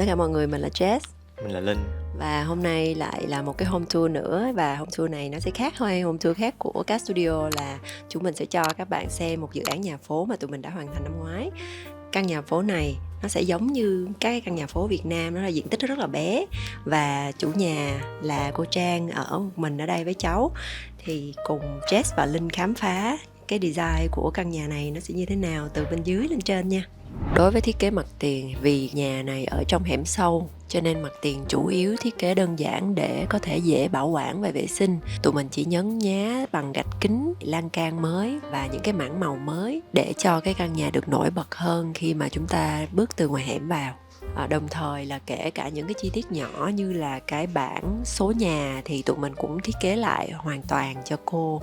tất cả mọi người, mình là Jess. Mình là Linh. Và hôm nay lại là một cái home tour nữa. Và home tour này nó sẽ khác thôi. Home tour khác của Cat Studio là chúng mình sẽ cho các bạn xem một dự án nhà phố mà tụi mình đã hoàn thành năm ngoái. Căn nhà phố này nó sẽ giống như các căn nhà phố Việt Nam, nó là diện tích rất là bé. Và chủ nhà là cô Trang ở một mình ở đây với cháu. Thì cùng Jess và Linh khám phá cái design của căn nhà này nó sẽ như thế nào từ bên dưới lên trên nha. Đối với thiết kế mặt tiền, vì nhà này ở trong hẻm sâu cho nên mặt tiền chủ yếu thiết kế đơn giản để có thể dễ bảo quản và vệ sinh. Tụi mình chỉ nhấn nhá bằng gạch kính, lan can mới và những cái mảng màu mới để cho cái căn nhà được nổi bật hơn khi mà chúng ta bước từ ngoài hẻm vào. Đồng thời là kể cả những cái chi tiết nhỏ như là cái bảng số nhà thì tụi mình cũng thiết kế lại hoàn toàn cho cô.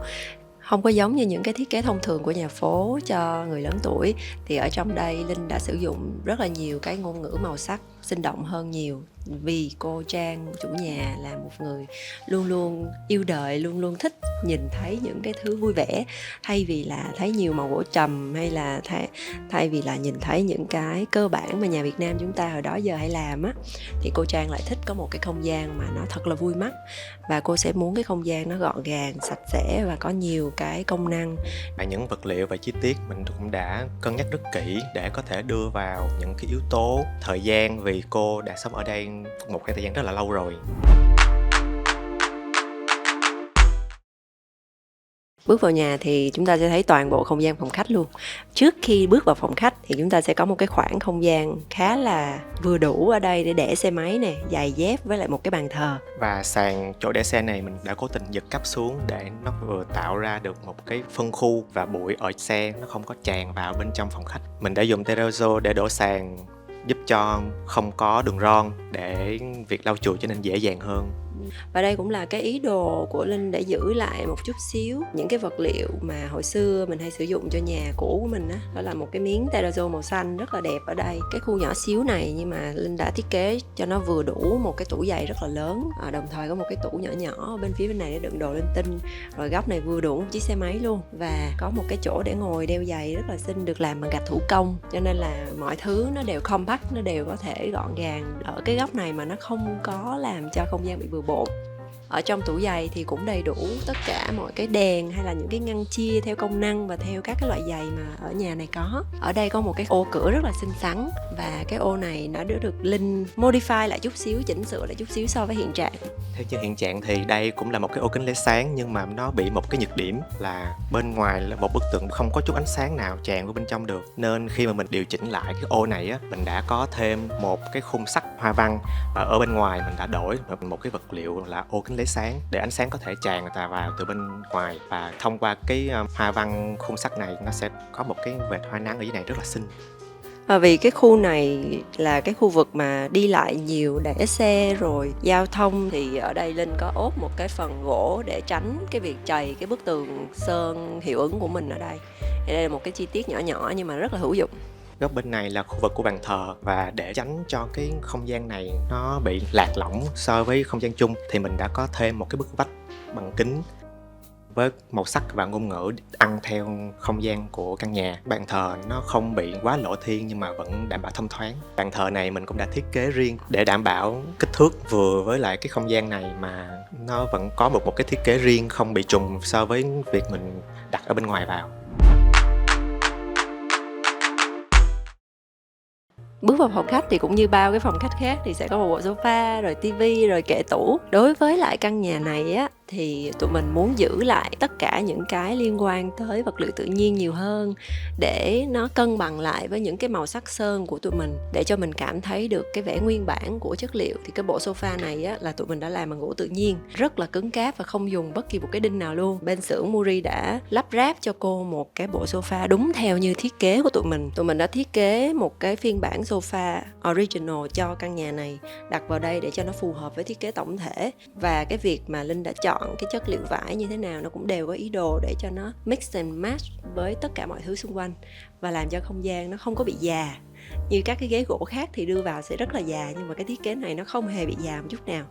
Không có giống như những cái thiết kế thông thường của nhà phố cho người lớn tuổi, thì ở trong đây Linh đã sử dụng rất là nhiều cái ngôn ngữ màu sắc sinh động hơn nhiều. Vì cô Trang, chủ nhà, là một người luôn luôn yêu đời, luôn luôn thích nhìn thấy những cái thứ vui vẻ. Thay vì là thấy nhiều màu gỗ trầm, hay là thay vì là nhìn thấy những cái cơ bản mà nhà Việt Nam chúng ta hồi đó giờ hay làm á, thì cô Trang lại thích có một cái không gian mà nó thật là vui mắt. Và cô sẽ muốn cái không gian nó gọn gàng, sạch sẽ và có nhiều cái công năng. Và những vật liệu và chi tiết mình cũng đã cân nhắc rất kỹ để có thể đưa vào những cái yếu tố thời gian, vì cô đã sống ở đây một cái thời gian rất là lâu rồi. Bước vào nhà thì chúng ta sẽ thấy toàn bộ không gian phòng khách luôn. Trước khi bước vào phòng khách thì chúng ta sẽ có một cái khoảng không gian khá là vừa đủ ở đây để để xe máy nè, giày dép với lại một cái bàn thờ. Và sàn chỗ để xe này mình đã cố tình giật cấp xuống để nó vừa tạo ra được một cái phân khu và bụi ở xe nó không có tràn vào bên trong phòng khách. Mình đã dùng terrazzo để đổ sàn giúp cho không có đường ron để việc lau chùi trở nên dễ dàng hơn. Và đây cũng là cái ý đồ của Linh để giữ lại một chút xíu những cái vật liệu mà hồi xưa mình hay sử dụng cho nhà cũ của mình á. Đó là một cái miếng terrazzo màu xanh rất là đẹp ở đây. Cái khu nhỏ xíu này nhưng mà Linh đã thiết kế cho nó vừa đủ một cái tủ giày rất là lớn, đồng thời có một cái tủ nhỏ nhỏ bên phía bên này để đựng đồ linh tinh. Rồi góc này vừa đủ một chiếc xe máy luôn. Và có một cái chỗ để ngồi đeo giày rất là xinh, được làm bằng gạch thủ công. Cho nên là mọi thứ nó đều compact, nó đều có thể gọn gàng ở cái góc này mà nó không có làm cho không gian bị bừa bộn. Ở trong tủ giày thì cũng đầy đủ tất cả mọi cái đèn hay là những cái ngăn chia theo công năng và theo các cái loại giày mà ở nhà này có. Ở đây có một cái ô cửa rất là xinh xắn, và cái ô này nó được Linh modify lại chút xíu, chỉnh sửa lại chút xíu so với hiện trạng. Theo như hiện trạng thì đây cũng là một cái ô kính lấy sáng, nhưng mà nó bị một cái nhược điểm là bên ngoài là một bức tường không có chút ánh sáng nào tràn vào bên trong được. Nên khi mà mình điều chỉnh lại cái ô này á, mình đã có thêm một cái khung sắt hoa văn, và ở bên ngoài mình đã đổi một cái vật liệu là ô kính lấy sáng để ánh sáng có thể tràn vào từ bên ngoài, và thông qua cái hoa văn khung sắt này nó sẽ có một cái vệt hoa nắng ở dưới này rất là xinh. Vì cái khu này là cái khu vực mà đi lại nhiều, để xe rồi giao thông, thì ở đây Linh có ốp một cái phần gỗ để tránh cái việc trầy cái bức tường sơn hiệu ứng của mình ở đây. Thì đây là một cái chi tiết nhỏ nhỏ nhưng mà rất là hữu dụng. Góc bên này là khu vực của bàn thờ, và để tránh cho cái không gian này nó bị lạc lõng so với không gian chung thì mình đã có thêm một cái bức vách bằng kính với màu sắc và ngôn ngữ ăn theo không gian của căn nhà. Bàn thờ nó không bị quá lộ thiên nhưng mà vẫn đảm bảo thông thoáng. Bàn thờ này mình cũng đã thiết kế riêng để đảm bảo kích thước vừa với lại cái không gian này, mà nó vẫn có một cái thiết kế riêng, không bị trùng so với việc mình đặt ở bên ngoài vào. Bước vào phòng khách thì cũng như bao cái phòng khách khác thì sẽ có một bộ sofa, rồi tivi, rồi kệ tủ. Đối với lại căn nhà này á thì tụi mình muốn giữ lại tất cả những cái liên quan tới vật liệu tự nhiên nhiều hơn, để nó cân bằng lại với những cái màu sắc sơn của tụi mình, để cho mình cảm thấy được cái vẻ nguyên bản của chất liệu. Thì cái bộ sofa này á là tụi mình đã làm bằng gỗ tự nhiên, rất là cứng cáp và không dùng bất kỳ một cái đinh nào luôn. Bên xưởng Muri đã lắp ráp cho cô một cái bộ sofa đúng theo như thiết kế của tụi mình. Tụi mình đã thiết kế một cái phiên bản sofa original cho căn nhà này, đặt vào đây để cho nó phù hợp với thiết kế tổng thể. Và cái việc mà Linh đã chọn cái chất liệu vải như thế nào nó cũng đều có ý đồ để cho nó mix and match với tất cả mọi thứ xung quanh, và làm cho không gian nó không có bị già. Như các cái ghế gỗ khác thì đưa vào sẽ rất là già, nhưng mà cái thiết kế này nó không hề bị già một chút nào.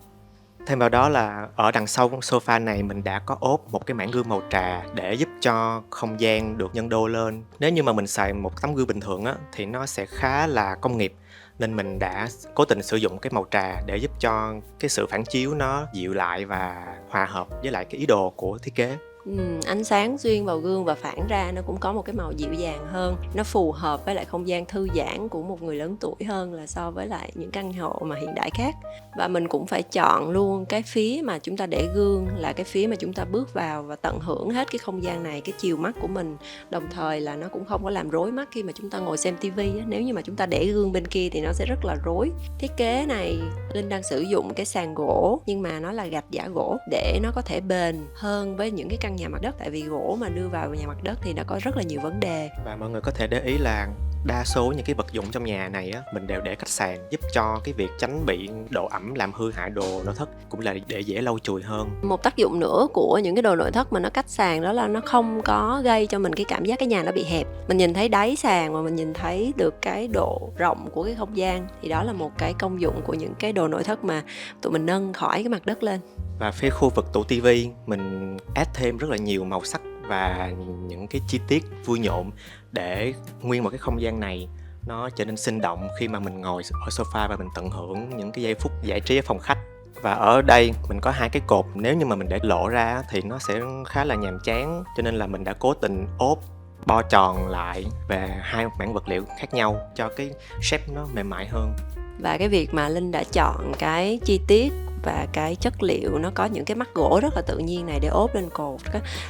Thêm vào đó là ở đằng sau sofa này mình đã có ốp một cái mảng gương màu trà để giúp cho không gian được nhân đôi lên. Nếu như mà mình xài một tấm gương bình thường á thì nó sẽ khá là công nghiệp, nên mình đã cố tình sử dụng cái màu trà để giúp cho cái sự phản chiếu nó dịu lại và hòa hợp với lại cái ý đồ của thiết kế. Ánh sáng xuyên vào gương và phản ra nó cũng có một cái màu dịu dàng hơn, nó phù hợp với lại không gian thư giãn của một người lớn tuổi hơn là so với lại những căn hộ mà hiện đại khác. Và mình cũng phải chọn luôn cái phía mà chúng ta để gương là cái phía mà chúng ta bước vào và tận hưởng hết cái không gian này, cái chiều mắt của mình, đồng thời là nó cũng không có làm rối mắt khi mà chúng ta ngồi xem tivi. Nếu như mà chúng ta để gương bên kia thì nó sẽ rất là rối. Thiết kế này Linh đang sử dụng cái sàn gỗ nhưng mà nó là gạch giả gỗ để nó có thể bền hơn với những cái căn nhà mặt đất, tại vì gỗ mà đưa vào nhà mặt đất thì nó có rất là nhiều vấn đề. Và mọi người có thể để ý là đa số những cái vật dụng trong nhà này á, mình đều để cách sàn, giúp cho cái việc tránh bị độ ẩm làm hư hại đồ nội thất, cũng là để dễ lau chùi hơn. Một tác dụng nữa của những cái đồ nội thất mà nó cách sàn đó là nó không có gây cho mình cái cảm giác cái nhà nó bị hẹp. Mình nhìn thấy đáy sàn mà mình nhìn thấy được cái độ rộng của cái không gian, thì đó là một cái công dụng của những cái đồ nội thất mà tụi mình nâng khỏi cái mặt đất lên. Và phía khu vực tủ tivi mình add thêm rất là nhiều màu sắc và những cái chi tiết vui nhộn để nguyên một cái không gian này nó trở nên sinh động khi mà mình ngồi ở sofa và mình tận hưởng những cái giây phút giải trí ở phòng khách. Và ở đây mình có hai cái cột, nếu như mà mình để lộ ra thì nó sẽ khá là nhàm chán, cho nên là mình đã cố tình ốp bo tròn lại về hai mảng vật liệu khác nhau cho cái shape nó mềm mại hơn. Và cái việc mà Linh đã chọn cái chi tiết và cái chất liệu nó có những cái mắt gỗ rất là tự nhiên này để ốp lên cột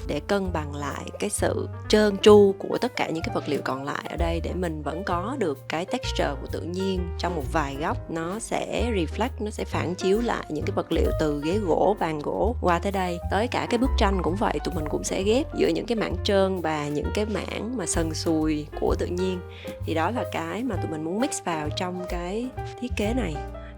để cân bằng lại cái sự trơn tru của tất cả những cái vật liệu còn lại ở đây, để mình vẫn có được cái texture của tự nhiên trong một vài góc. Nó sẽ reflect, nó sẽ phản chiếu lại những cái vật liệu từ ghế gỗ, bàn gỗ qua tới đây. Tới cả cái bức tranh cũng vậy, tụi mình cũng sẽ ghép giữa những cái mảng trơn và những cái mảng mà sần sùi của tự nhiên. Thì đó là cái mà tụi mình muốn mix vào trong cái thiết kế này.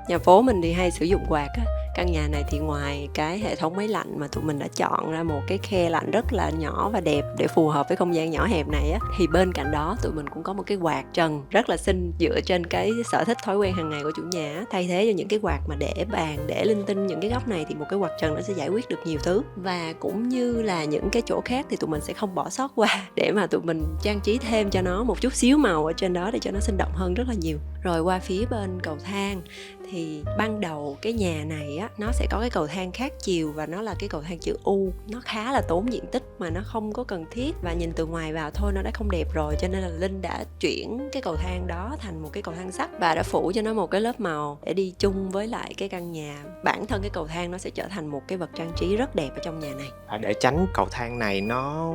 Nhà phố mình thì hay sử dụng quạt á. Căn nhà này thì ngoài cái hệ thống máy lạnh mà tụi mình đã chọn ra một cái khe lạnh rất là nhỏ và đẹp để phù hợp với không gian nhỏ hẹp này á, thì bên cạnh đó tụi mình cũng có một cái quạt trần rất là xinh dựa trên cái sở thích thói quen hàng ngày của chủ nhà. Thay thế cho những cái quạt mà để bàn, để linh tinh những cái góc này thì một cái quạt trần nó sẽ giải quyết được nhiều thứ. Và cũng như là những cái chỗ khác thì tụi mình sẽ không bỏ sót qua để mà tụi mình trang trí thêm cho nó một chút xíu màu ở trên đó để cho nó sinh động hơn rất là nhiều. Rồi qua phía bên cầu thang thì ban đầu cái nhà này á, nó sẽ có cái cầu thang khác chiều và nó là cái cầu thang chữ U. Nó khá là tốn diện tích mà nó không có cần thiết, và nhìn từ ngoài vào thôi nó đã không đẹp rồi, cho nên là Linh đã chuyển cái cầu thang đó thành một cái cầu thang sắt và đã phủ cho nó một cái lớp màu để đi chung với lại cái căn nhà. Bản thân cái cầu thang nó sẽ trở thành một cái vật trang trí rất đẹp ở trong nhà này. Và để tránh cầu thang này nó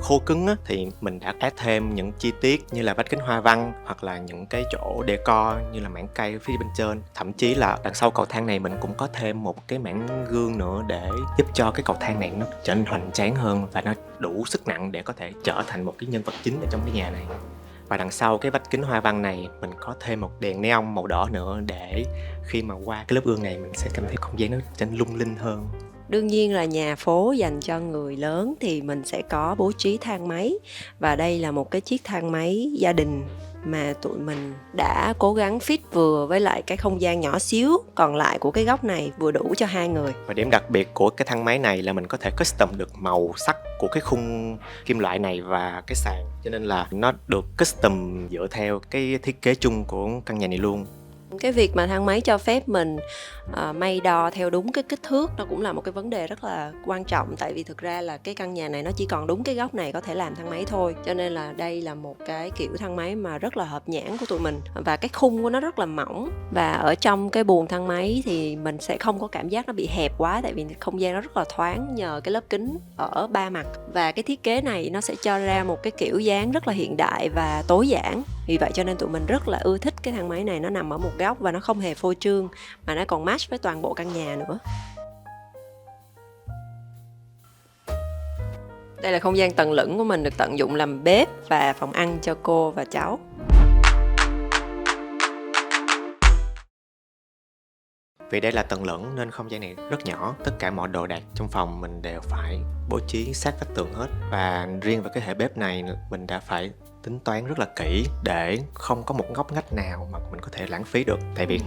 khô cứng á, thì mình đã add thêm những chi tiết như là vách kính hoa văn hoặc là những cái chỗ decor như là mảng cây phía bên trên. Thậm chí là đằng sau cầu thang này mình cũng có thêm một cái mảng gương nữa để giúp cho cái cầu thang này nó trở nên hoành tráng hơn và nó đủ sức nặng để có thể trở thành một cái nhân vật chính ở trong cái nhà này. Và đằng sau cái vách kính hoa văn này mình có thêm một đèn neon màu đỏ nữa để khi mà qua cái lớp gương này mình sẽ cảm thấy không gian nó trở nên lung linh hơn. Đương nhiên là nhà phố dành cho người lớn thì mình sẽ có bố trí thang máy, và đây là một cái chiếc thang máy gia đình mà tụi mình đã cố gắng fit vừa với lại cái không gian nhỏ xíu còn lại của cái góc này, vừa đủ cho hai người. Và điểm đặc biệt của cái thang máy này là mình có thể custom được màu sắc của cái khung kim loại này và cái sàn, cho nên là nó được custom dựa theo cái thiết kế chung của căn nhà này luôn. Cái việc mà thang máy cho phép mình may đo theo đúng cái kích thước nó cũng là một cái vấn đề rất là quan trọng, tại vì thực ra là cái căn nhà này nó chỉ còn đúng cái góc này có thể làm thang máy thôi, cho nên là đây là một cái kiểu thang máy mà rất là hợp nhãn của tụi mình, và cái khung của nó rất là mỏng, và ở trong cái buồng thang máy thì mình sẽ không có cảm giác nó bị hẹp quá, tại vì không gian nó rất là thoáng nhờ cái lớp kính ở ba mặt. Và cái thiết kế này nó sẽ cho ra một cái kiểu dáng rất là hiện đại và tối giản, vì vậy cho nên tụi mình rất là ưa thích cái thang máy này. Nó nằm ở một góc và nó không hề phô trương mà nó còn match với toàn bộ căn nhà nữa. Đây là không gian tầng lửng của mình được tận dụng làm bếp và phòng ăn cho cô và cháu. Vì đây là tầng lửng nên không gian này rất nhỏ, tất cả mọi đồ đạc trong phòng mình đều phải bố trí sát vách tường hết. Và riêng về cái hệ bếp này mình đã phải tính toán rất là kỹ để không có một ngóc ngách nào mà mình có thể lãng phí được, tại vì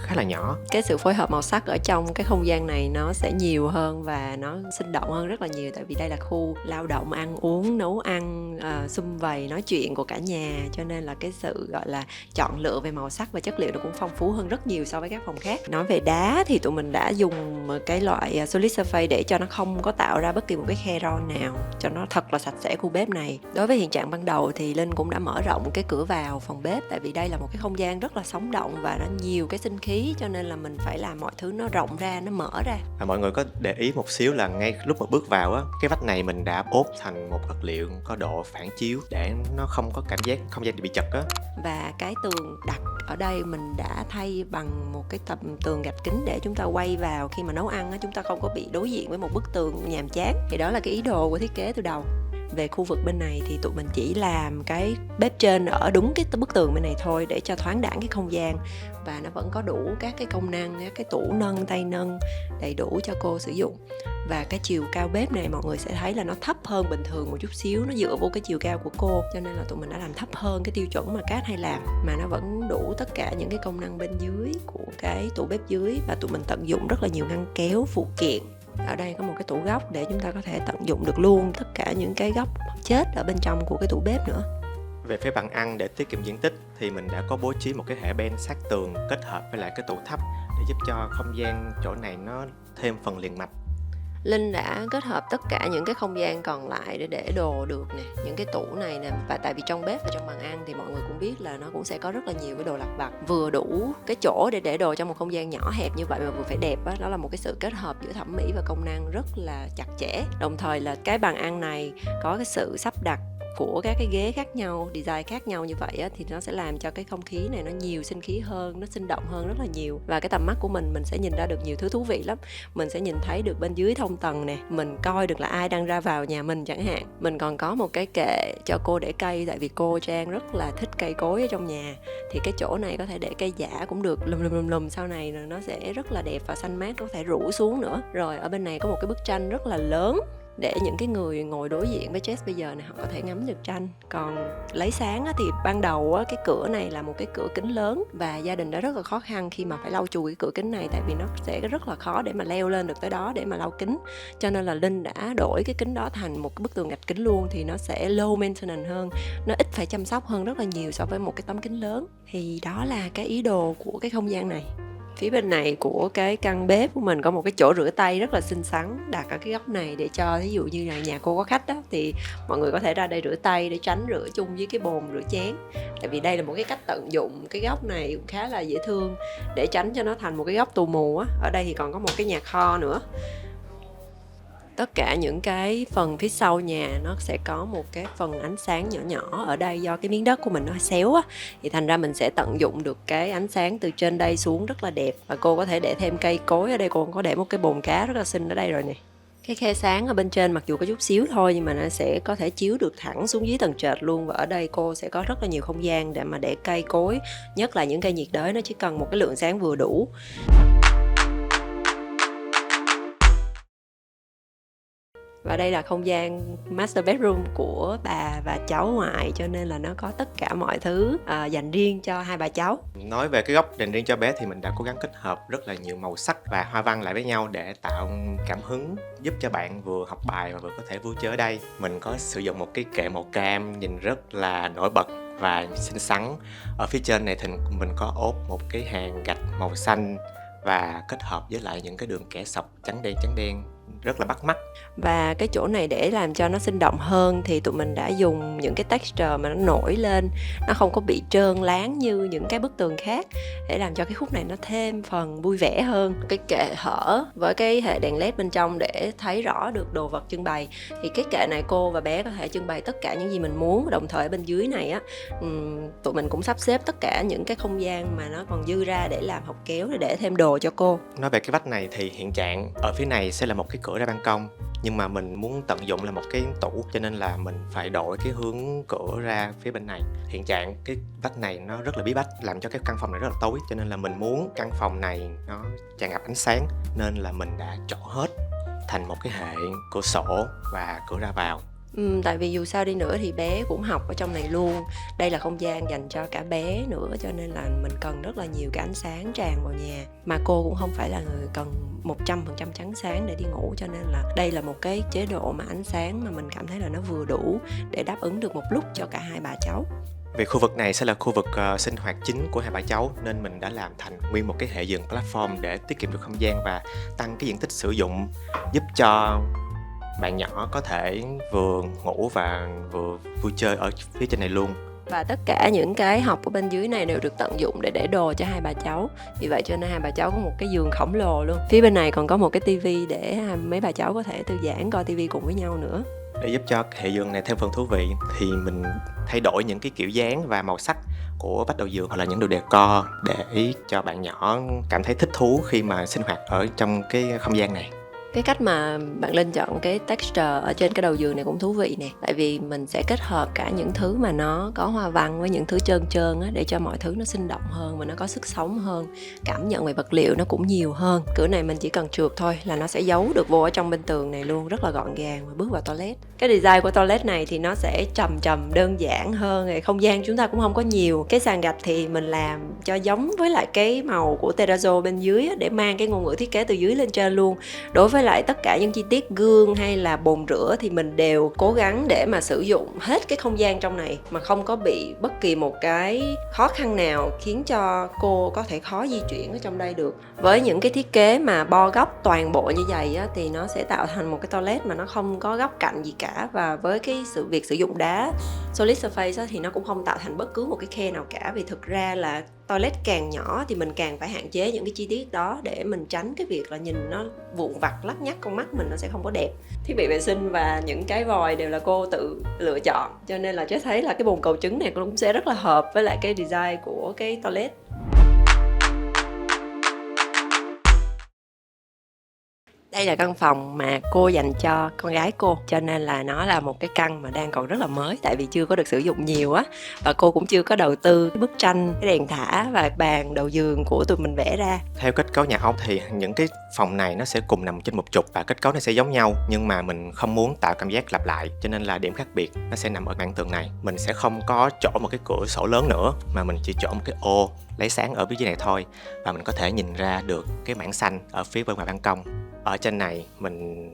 khá là nhỏ. Cái sự phối hợp màu sắc ở trong cái không gian này nó sẽ nhiều hơn và nó sinh động hơn rất là nhiều, tại vì đây là khu lao động, ăn uống, nấu ăn, sum vầy, nói chuyện của cả nhà, cho nên là cái sự gọi là chọn lựa về màu sắc và chất liệu nó cũng phong phú hơn rất nhiều so với các phòng khác. Nói về đá thì tụi mình đã dùng một cái loại solid surface để cho nó không có tạo ra bất kỳ một cái khe ron nào, cho nó thật là sạch sẽ khu bếp này. Đối với hiện trạng ban đầu thì Linh cũng đã mở rộng cái cửa vào phòng bếp, tại vì đây là một cái không gian rất là sống động và nó nhiều cái sinh khí, cho nên là mình phải làm mọi thứ nó rộng ra, nó mở ra. Mọi người có để ý một xíu là ngay lúc mà bước vào á, cái vách này mình đã ốp thành một vật liệu có độ phản chiếu để nó không có cảm giác không gian bị chật á. Và cái tường đặt ở đây mình đã thay bằng một cái tấm tường gạch kính để chúng ta quay vào khi mà nấu ăn á, chúng ta không có bị đối diện với một bức tường nhàm chán. Thì đó là cái ý đồ của thiết kế từ đầu. Về khu vực bên này thì tụi mình chỉ làm cái bếp trên ở đúng cái bức tường bên này thôi để cho thoáng đãng cái không gian, và nó vẫn có đủ các cái công năng, các cái tủ nâng, tay nâng đầy đủ cho cô sử dụng. Và cái chiều cao bếp này mọi người sẽ thấy là nó thấp hơn bình thường một chút xíu, nó dựa vô cái chiều cao của cô, cho nên là tụi mình đã làm thấp hơn cái tiêu chuẩn mà Cát hay làm, mà nó vẫn đủ tất cả những cái công năng bên dưới của cái tủ bếp dưới. Và tụi mình tận dụng rất là nhiều ngăn kéo phụ kiện. Ở đây có một cái tủ góc để chúng ta có thể tận dụng được luôn tất cả những cái góc chết ở bên trong của cái tủ bếp nữa. Về phía bàn ăn, để tiết kiệm diện tích thì mình đã có bố trí một cái hệ ben sát tường kết hợp với lại cái tủ thấp để giúp cho không gian chỗ này nó thêm phần liền mạch. Linh đã kết hợp tất cả những cái không gian còn lại để đồ được nè, những cái tủ này nè, và tại vì trong bếp và trong bàn ăn thì mọi người cũng biết là nó cũng sẽ có rất là nhiều cái đồ lặt vặt, vừa đủ cái chỗ để đồ trong một không gian nhỏ hẹp như vậy mà vừa phải đẹp á. Đó là một cái sự kết hợp giữa thẩm mỹ và công năng rất là chặt chẽ. Đồng thời là cái bàn ăn này có cái sự sắp đặt của các cái ghế khác nhau, design khác nhau như vậy á, thì nó sẽ làm cho cái không khí này nó nhiều sinh khí hơn, nó sinh động hơn rất là nhiều. Và cái tầm mắt của mình sẽ nhìn ra được nhiều thứ thú vị lắm. Mình sẽ nhìn thấy được bên dưới thông tầng nè, mình coi được là ai đang ra vào nhà mình chẳng hạn. Mình còn có một cái kệ cho cô để cây, tại vì cô Trang rất là thích cây cối ở trong nhà, thì cái chỗ này có thể để cây giả cũng được, lùm sau này rồi nó sẽ rất là đẹp và xanh mát, có thể rủ xuống nữa. Rồi ở bên này có một cái bức tranh rất là lớn để những cái người ngồi đối diện với Jess bây giờ này họ có thể ngắm được tranh. Còn lấy sáng á, thì ban đầu á, cái cửa này là một cái cửa kính lớn và gia đình đã rất là khó khăn khi mà phải lau chùi cái cửa kính này, tại vì nó sẽ rất là khó để mà leo lên được tới đó để mà lau kính, cho nên là Linh đã đổi cái kính đó thành một cái bức tường gạch kính luôn, thì nó sẽ low maintenance hơn, nó ít phải chăm sóc hơn rất là nhiều so với một cái tấm kính lớn. Thì đó là cái ý đồ của cái không gian này. Phía bên này của cái căn bếp của mình có một cái chỗ rửa tay rất là xinh xắn đặt ở cái góc này, để cho ví dụ như là nhà cô có khách đó thì mọi người có thể ra đây rửa tay để tránh rửa chung với cái bồn rửa chén. Tại vì đây là một cái cách tận dụng cái góc này cũng khá là dễ thương để tránh cho nó thành một cái góc tù mù á. Ở đây thì còn có một cái nhà kho nữa. Tất cả những cái phần phía sau nhà nó sẽ có một cái phần ánh sáng nhỏ nhỏ. Ở đây do cái miếng đất của mình nó xéo á, thì thành ra mình sẽ tận dụng được cái ánh sáng từ trên đây xuống rất là đẹp. Và cô có thể để thêm cây cối ở đây, cô có để một cái bồn cá rất là xinh ở đây rồi nè. Cái khe sáng ở bên trên mặc dù có chút xíu thôi nhưng mà nó sẽ có thể chiếu được thẳng xuống dưới tầng trệt luôn. Và ở đây cô sẽ có rất là nhiều không gian để mà để cây cối, nhất là những cây nhiệt đới, nó chỉ cần một cái lượng sáng vừa đủ. Và đây là không gian master bedroom của bà và cháu ngoại, cho nên là nó có tất cả mọi thứ dành riêng cho hai bà cháu. Nói về cái góc dành riêng cho bé thì mình đã cố gắng kết hợp rất là nhiều màu sắc và hoa văn lại với nhau để tạo cảm hứng, giúp cho bạn vừa học bài và vừa có thể vui chơi ở đây. Mình có sử dụng một cái kệ màu cam nhìn rất là nổi bật và xinh xắn. Ở phía trên này thì mình có ốp một cái hàng gạch màu xanh và kết hợp với lại những cái đường kẻ sọc trắng đen rất là bắt mắt. Và cái chỗ này để làm cho nó sinh động hơn thì tụi mình đã dùng những cái texture mà nó nổi lên, nó không có bị trơn láng như những cái bức tường khác, để làm cho cái khúc này nó thêm phần vui vẻ hơn. Cái kệ hở với cái hệ đèn led bên trong để thấy rõ được đồ vật trưng bày, thì cái kệ này cô và bé có thể trưng bày tất cả những gì mình muốn. Đồng thời ở bên dưới này á, tụi mình cũng sắp xếp tất cả những cái không gian mà nó còn dư ra để làm hộc kéo để thêm đồ cho cô. Nói về cái vách này thì hiện trạng ở phía này sẽ là một cái cửa ra ban công, nhưng mà mình muốn tận dụng là một cái tủ, cho nên là mình phải đổi cái hướng cửa ra phía bên này. Hiện trạng cái vách này nó rất là bí bách, làm cho cái căn phòng này rất là tối, cho nên là mình muốn căn phòng này nó tràn ngập ánh sáng, nên là mình đã chọn hết thành một cái hệ cửa sổ và cửa ra vào. Tại vì dù sao đi nữa thì bé cũng học ở trong này luôn. Đây là không gian dành cho cả bé nữa, cho nên là mình cần rất là nhiều cái ánh sáng tràn vào nhà. Mà cô cũng không phải là người cần 100% trắng sáng để đi ngủ, cho nên là đây là một cái chế độ mà ánh sáng mà mình cảm thấy là nó vừa đủ để đáp ứng được một lúc cho cả hai bà cháu. Vì khu vực này sẽ là khu vực sinh hoạt chính của hai bà cháu, nên mình đã làm thành nguyên một cái hệ giường platform để tiết kiệm được không gian và tăng cái diện tích sử dụng, giúp cho bạn nhỏ có thể vừa ngủ và vừa vui chơi ở phía trên này luôn. Và tất cả những cái học ở bên dưới này đều được tận dụng để đồ cho hai bà cháu. Vì vậy cho nên hai bà cháu có một cái giường khổng lồ luôn. Phía bên này còn có một cái tivi để mấy bà cháu có thể thư giãn coi tivi cùng với nhau nữa. Để giúp cho hệ giường này thêm phần thú vị thì mình thay đổi những cái kiểu dáng và màu sắc của vách đầu giường hoặc là những đồ decor để cho bạn nhỏ cảm thấy thích thú khi mà sinh hoạt ở trong cái không gian này. Cái cách mà bạn Linh chọn cái texture ở trên cái đầu giường này cũng thú vị nè. Tại vì mình sẽ kết hợp cả những thứ mà nó có hoa văn với những thứ trơn trơn á, để cho mọi thứ nó sinh động hơn và nó có sức sống hơn. Cảm nhận về vật liệu nó cũng nhiều hơn. Cửa này mình chỉ cần trượt thôi là nó sẽ giấu được vô ở trong bên tường này luôn, rất là gọn gàng và bước vào toilet. Cái design của toilet này thì nó sẽ trầm đơn giản hơn. Không gian chúng ta cũng không có nhiều. Cái sàn gạch thì mình làm cho giống với lại cái màu của terrazzo bên dưới á, để mang cái ngôn ngữ thiết kế từ dưới lên trên luôn. Đối với lại tất cả những chi tiết gương hay là bồn rửa thì mình đều cố gắng để mà sử dụng hết cái không gian trong này mà không có bị bất kỳ một cái khó khăn nào khiến cho cô có thể khó di chuyển ở trong đây được. Với những cái thiết kế mà bo góc toàn bộ như vậy á, thì nó sẽ tạo thành một cái toilet mà nó không có góc cạnh gì cả. Và với cái việc sử dụng đá solid surface á, thì nó cũng không tạo thành bất cứ một cái khe nào cả. Vì thực ra là toilet càng nhỏ thì mình càng phải hạn chế những cái chi tiết đó để mình tránh cái việc là nhìn nó vụn vặt lắt nhắt con mắt mình, nó sẽ không có đẹp. Thiết bị vệ sinh và những cái vòi đều là cô tự lựa chọn, cho nên là Jess thấy là cái bồn cầu trứng này cũng sẽ rất là hợp với lại cái design của cái toilet. Đây là căn phòng mà cô dành cho con gái cô, cho nên là nó là một cái căn mà đang còn rất là mới, tại vì chưa có được sử dụng nhiều á. Và cô cũng chưa có đầu tư cái bức tranh, cái đèn thả và bàn đầu giường của tụi mình vẽ ra. Theo kết cấu nhà ống thì những cái phòng này nó sẽ cùng nằm trên một trục và kết cấu nó sẽ giống nhau, nhưng mà mình không muốn tạo cảm giác lặp lại, cho nên là điểm khác biệt nó sẽ nằm ở mảng tường này. Mình sẽ không có chỗ một cái cửa sổ lớn nữa, mà mình chỉ chỗ một cái ô lấy sáng ở phía dưới này thôi, và mình có thể nhìn ra được cái mảng xanh ở phía bên ngoài ban công. Ở trên này mình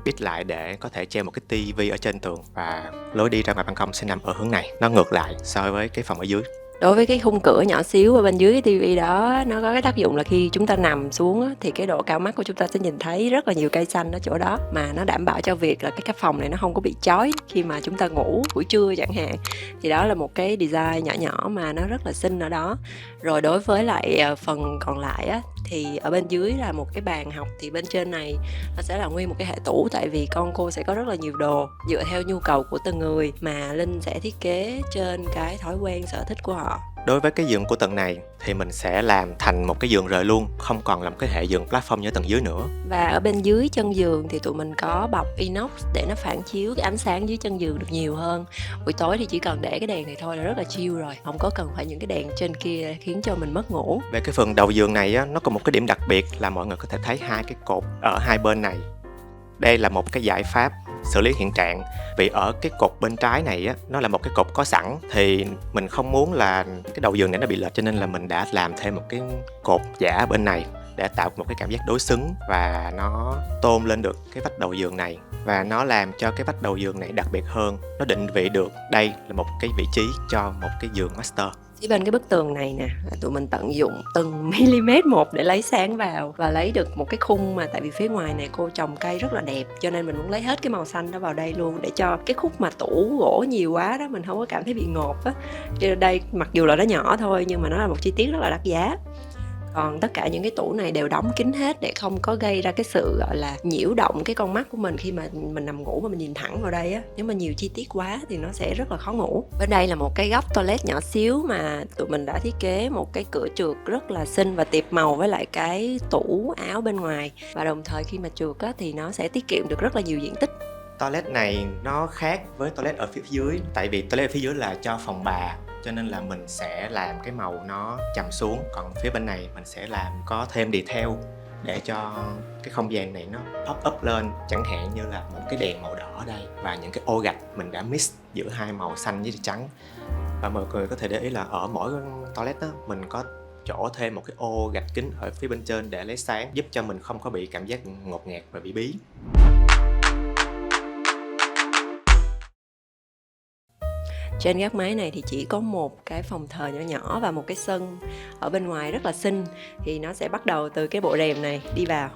bít lại để có thể treo một cái tivi ở trên tường, và lối đi ra ngoài ban công sẽ nằm ở hướng này, nó ngược lại so với cái phòng ở dưới. Đối với cái khung cửa nhỏ xíu ở bên dưới cái tivi đó, nó có cái tác dụng là khi chúng ta nằm xuống á, thì cái độ cao mắt của chúng ta sẽ nhìn thấy rất là nhiều cây xanh ở chỗ đó, mà nó đảm bảo cho việc là cái phòng này nó không có bị chói khi mà chúng ta ngủ buổi trưa chẳng hạn. Thì đó là một cái design nhỏ nhỏ mà nó rất là xinh ở đó. Rồi đối với lại phần còn lại á, thì ở bên dưới là một cái bàn học, thì bên trên này nó sẽ là nguyên một cái hệ tủ, tại vì con cô sẽ có rất là nhiều đồ dựa theo nhu cầu của từng người mà Linh sẽ thiết kế trên cái thói quen sở thích của họ. Đối với cái giường của tầng này thì mình sẽ làm thành một cái giường rời luôn, không còn làm cái hệ giường platform như tầng dưới nữa. Và ở bên dưới chân giường thì tụi mình có bọc inox để nó phản chiếu cái ánh sáng dưới chân giường được nhiều hơn. Buổi tối thì chỉ cần để cái đèn này thôi là rất là chill rồi, không có cần phải những cái đèn trên kia khiến cho mình mất ngủ. Về cái phần đầu giường này á, nó có một cái điểm đặc biệt là mọi người có thể thấy hai cái cột ở hai bên này. Đây là một cái giải pháp xử lý hiện trạng, vì ở cái cột bên trái này á, nó là một cái cột có sẵn, thì mình không muốn là cái đầu giường này nó bị lệch, cho nên là mình đã làm thêm một cái cột giả bên này để tạo một cái cảm giác đối xứng, và nó tôn lên được cái vách đầu giường này, và nó làm cho cái vách đầu giường này đặc biệt hơn. Nó định vị được đây là một cái vị trí cho một cái giường master. Phía bên cái bức tường này nè, là tụi mình tận dụng từng mm một để lấy sáng vào và lấy được một cái khung, mà tại vì phía ngoài này cô trồng cây rất là đẹp, cho nên mình muốn lấy hết cái màu xanh đó vào đây luôn, để cho cái khúc mà tủ gỗ nhiều quá đó mình không có cảm thấy bị ngộp á. Cho nên đây mặc dù là nó nhỏ thôi nhưng mà nó là một chi tiết rất là đắt giá. Còn tất cả những cái tủ này đều đóng kín hết để không có gây ra cái sự gọi là nhiễu động cái con mắt của mình khi mà mình nằm ngủ mà mình nhìn thẳng vào đây á. Nếu mà nhiều chi tiết quá thì nó sẽ rất là khó ngủ. Bên đây là một cái góc toilet nhỏ xíu mà tụi mình đã thiết kế một cái cửa trượt rất là xinh và tiệp màu với lại cái tủ áo bên ngoài. Và đồng thời khi mà trượt á, thì nó sẽ tiết kiệm được rất là nhiều diện tích. Toilet này nó khác với toilet ở phía dưới, tại vì toilet ở phía dưới là cho phòng bà, cho nên là mình sẽ làm cái màu nó trầm xuống, còn phía bên này mình sẽ làm có thêm detail để cho cái không gian này nó pop up lên, chẳng hạn như là một cái đèn màu đỏ ở đây và những cái ô gạch mình đã mix giữa hai màu xanh với trắng. Và mọi người có thể để ý là ở mỗi toilet đó mình có chỗ thêm một cái ô gạch kính ở phía bên trên để lấy sáng, giúp cho mình không có bị cảm giác ngột ngạt và bị bí. Trên gác mái này thì chỉ có một cái phòng thờ nhỏ nhỏ và một cái sân ở bên ngoài rất là xinh. Thì nó sẽ bắt đầu từ cái bộ rèm này đi vào.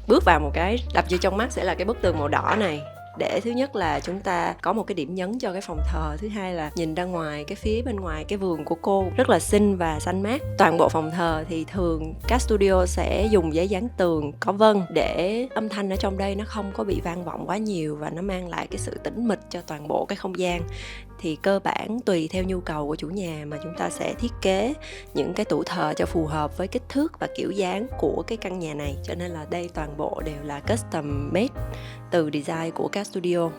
Bước vào một cái đập vô trong mắt sẽ là cái bức tường màu đỏ này, để thứ nhất là chúng ta có một cái điểm nhấn cho cái phòng thờ, thứ hai là nhìn ra ngoài cái phía bên ngoài cái vườn của cô rất là xinh và xanh mát. Toàn bộ phòng thờ thì thường các studio sẽ dùng giấy dán tường có vân để âm thanh ở trong đây nó không có bị vang vọng quá nhiều và nó mang lại cái sự tĩnh mịch cho toàn bộ cái không gian. Thì cơ bản tùy theo nhu cầu của chủ nhà mà chúng ta sẽ thiết kế những cái tủ thờ cho phù hợp với kích thước và kiểu dáng của cái căn nhà này. Cho nên là đây toàn bộ đều là custom made từ design của các studio.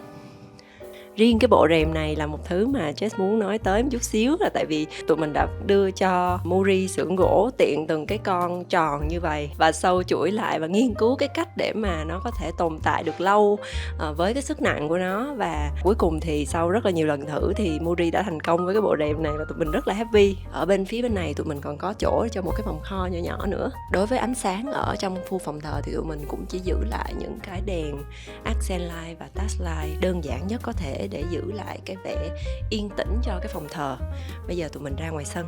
Riêng cái bộ rèm này là một thứ mà Jess muốn nói tới một chút xíu, là tại vì tụi mình đã đưa cho Muri xưởng gỗ tiện từng cái con tròn như vậy và sâu chuỗi lại và nghiên cứu cái cách để mà nó có thể tồn tại được lâu với cái sức nặng của nó. Và cuối cùng thì sau rất là nhiều lần thử thì Muri đã thành công với cái bộ rèm này và tụi mình rất là happy. Ở bên phía bên này tụi mình còn có chỗ cho một cái phòng kho nhỏ nhỏ nữa. Đối với ánh sáng ở trong khu phòng thờ thì tụi mình cũng chỉ giữ lại những cái đèn accent light và task light đơn giản nhất có thể để giữ lại cái vẻ yên tĩnh cho cái phòng thờ. Bây giờ tụi mình ra ngoài sân.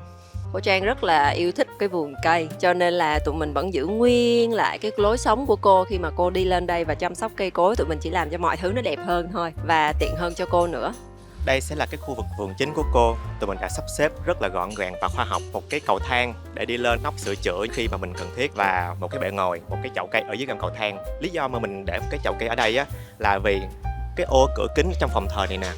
Cô Trang rất là yêu thích cái vườn cây, cho nên là tụi mình vẫn giữ nguyên lại cái lối sống của cô khi mà cô đi lên đây và chăm sóc cây cối. Tụi mình chỉ làm cho mọi thứ nó đẹp hơn thôi và tiện hơn cho cô nữa. Đây sẽ là cái khu vực vườn chính của cô. Tụi mình đã sắp xếp rất là gọn gàng và khoa học. Một cái cầu thang để đi lên nóc sửa chữa khi mà mình cần thiết, và một cái bệ ngồi, một cái chậu cây ở dưới gầm cầu thang. Lý do mà mình để một cái chậu cây ở đây á là vì cái ô cửa kính trong phòng thờ này nè,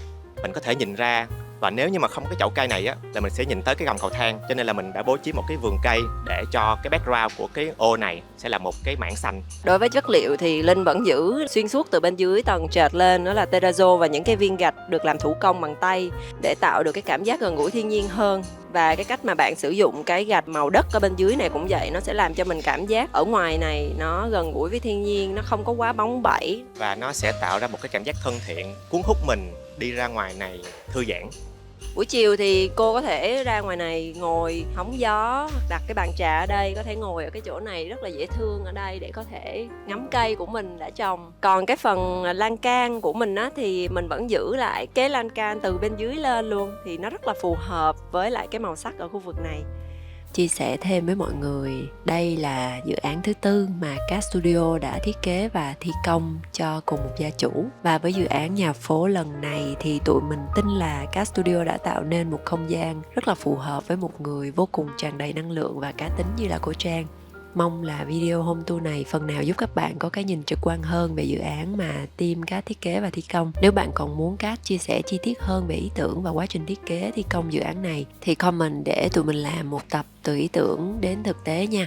mình có thể nhìn ra, và nếu như mà không có chậu cây này á là mình sẽ nhìn tới cái gầm cầu thang. Cho nên là mình đã bố trí một cái vườn cây để cho cái background của cái ô này sẽ là một cái mảng xanh. Đối với chất liệu thì Linh vẫn giữ xuyên suốt từ bên dưới tầng trệt lên, đó là terrazzo và những cái viên gạch được làm thủ công bằng tay để tạo được cái cảm giác gần gũi thiên nhiên hơn. Và cái cách mà bạn sử dụng cái gạch màu đất ở bên dưới này cũng vậy, nó sẽ làm cho mình cảm giác ở ngoài này nó gần gũi với thiên nhiên, nó không có quá bóng bẩy. Và nó sẽ tạo ra một cái cảm giác thân thiện, cuốn hút mình đi ra ngoài này thư giãn. Buổi chiều thì cô có thể ra ngoài này ngồi hóng gió, đặt cái bàn trà ở đây, có thể ngồi ở cái chỗ này rất là dễ thương ở đây để có thể ngắm cây của mình đã trồng. Còn cái phần lan can của mình á thì mình vẫn giữ lại cái lan can từ bên dưới lên luôn, thì nó rất là phù hợp với lại cái màu sắc ở khu vực này. Chia sẻ thêm với mọi người, đây là dự án thứ tư mà Cat Studio đã thiết kế và thi công cho cùng một gia chủ. Và với dự án nhà phố lần này thì tụi mình tin là Cat Studio đã tạo nên một không gian rất là phù hợp với một người vô cùng tràn đầy năng lượng và cá tính như là cô Trang. Mong là video home tour này phần nào giúp các bạn có cái nhìn trực quan hơn về dự án mà team Cat thiết kế và thi công. Nếu bạn còn muốn Cat chia sẻ chi tiết hơn về ý tưởng và quá trình thiết kế thi công dự án này thì comment để tụi mình làm một tập từ ý tưởng đến thực tế nha.